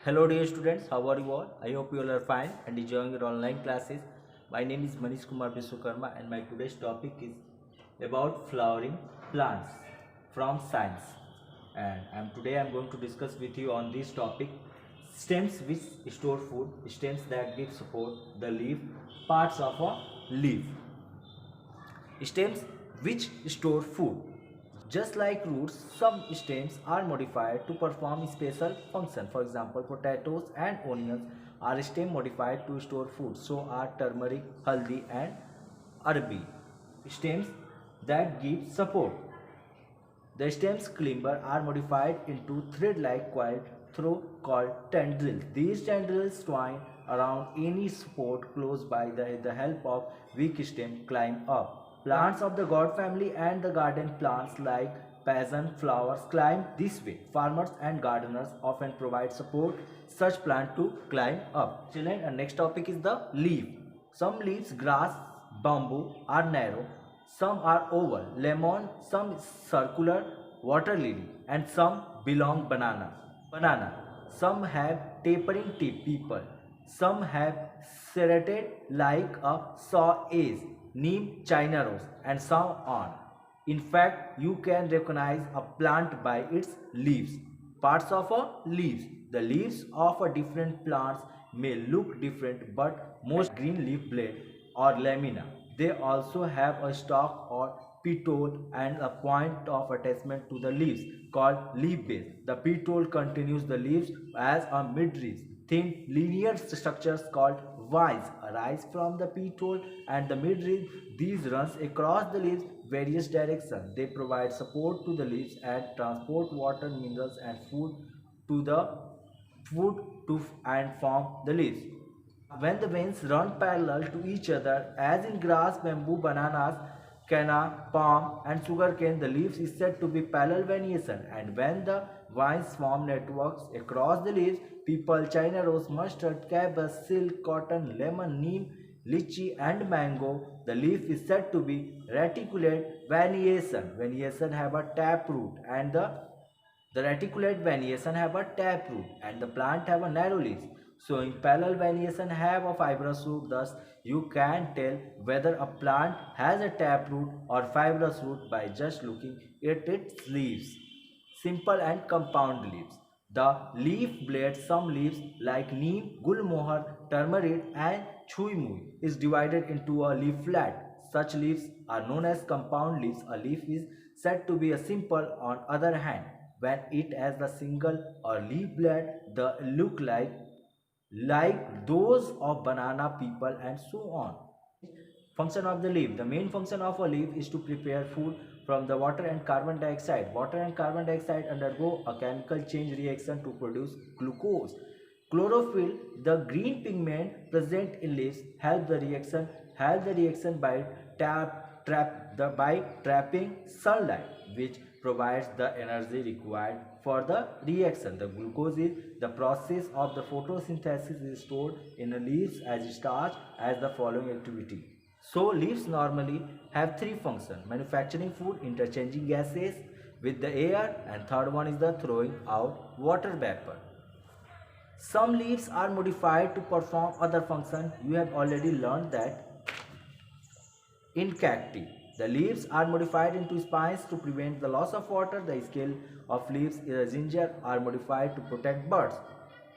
Hello dear students, how are you all? I hope you all are fine and enjoying your online classes. My name is Manish Kumar Vishwakarma and my today's topic is about flowering plants from science. And today I'm going to discuss with you on this topic stems which store food, stems that give support, the leaf, parts of a leaf. Stems which store food. Just like roots, some stems are modified to perform special function. For example, potatoes and onions are stem modified to store food. So are turmeric, haldi and arbi. Stems that give support. The stems climber are modified into thread-like coiled through called tendrils. These tendrils twine around any support close by the help of weak stem climb up. Plants of the god family and the garden plants like passion flowers climb this way. Farmers and gardeners often provide support such plant to climb up. Children, and next topic is the leaf. Some leaves, grass, bamboo are narrow, some are oval, lemon, some circular, water lily, and some belong banana. Banana. Some have tapering tip people. Some have serrated like a saw edge, neem, china rose, and so on. In fact, you can recognize a plant by its leaves. Parts of a leaves. The leaves of a different plants may look different, but most green leaf blade or lamina. They also have a stalk or petiole and a point of attachment to the leaves called leaf base. The petiole continues the leaves as a midrib. Thin linear structures called vines arise from the petiole and the midrib. These runs across the leaves various directions. They provide support to the leaves and transport water, minerals and food to and form the leaves. When the veins run parallel to each other, as in grass, bamboo, bananas, canna, palm, and sugarcane, the leaves is said to be parallel venation. And when the vines form networks across the leaves, people, china rose, mustard, cabbage, silk, cotton, lemon, neem, lychee, and mango, the leaf is said to be reticulate venation. Venation have a tap root, and the reticulate venation have a tap root and the plant have a narrow leaves. So in parallel venation have a fibrous root. Thus you can tell whether a plant has a tap root or fibrous root by just looking at its leaves. Simple and compound leaves. The leaf blade, some leaves like neem, gulmohar, turmeric and chui mui is divided into a leaflet. Such leaves are known as compound leaves. A leaf is said to be a simple on other hand when it has the single or leaf blade the look like those of banana people and so on. Function of the leaf. The main function of a leaf is to prepare food from the water and carbon dioxide. Water and carbon dioxide undergo a chemical change reaction to produce glucose. Chlorophyll, the green pigment present in leaves, help the reaction by by trapping sunlight, which provides the energy required for the reaction. The glucose is the process of the photosynthesis is stored in the leaves as starch as the following activity. So leaves normally have three functions: manufacturing food, interchanging gases with the air, and third one is the throwing out water vapor. Some leaves are modified to perform other functions. You have already learned that in cacti, the leaves are modified into spines to prevent the loss of water. The scale of leaves in a ginger are modified to protect birds.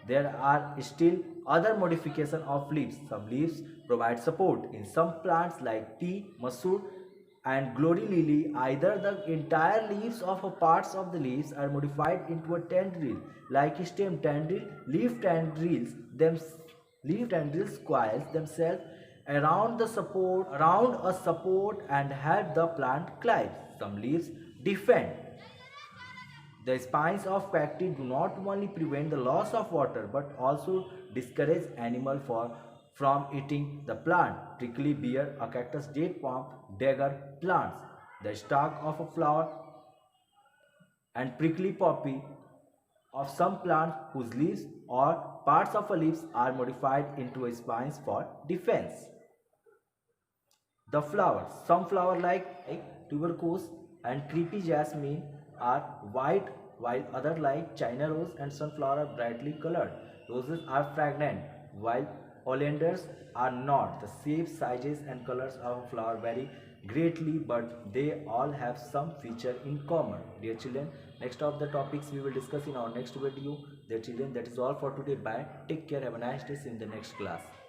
There are still other modifications of leaves. Some leaves provide support. In some plants like tea, masoor, and glory lily, either the entire leaves of a parts of the leaves are modified into a tendril, like stem tendril, leaf tendrils coils themselves around a support and help the plant climb. Some leaves defend. The spines of cacti do not only prevent the loss of water but also discourage animals from eating the plant. Prickly pear, a cactus, date palm, dagger plants. The stalk of a flower and prickly poppy of some plants whose leaves or parts of a leaves are modified into spines for defense. The flowers. Some flowers like tuberose and creepy jasmine are white while other like China rose and sunflower are brightly colored. Roses are fragrant, while oleanders are not. The shapes, sizes, and colors of a flower vary greatly, but they all have some feature in common. Dear children, next of the topics we will discuss in our next video. Dear children, that is all for today. Bye. Take care. Have a nice day. See you in the next class.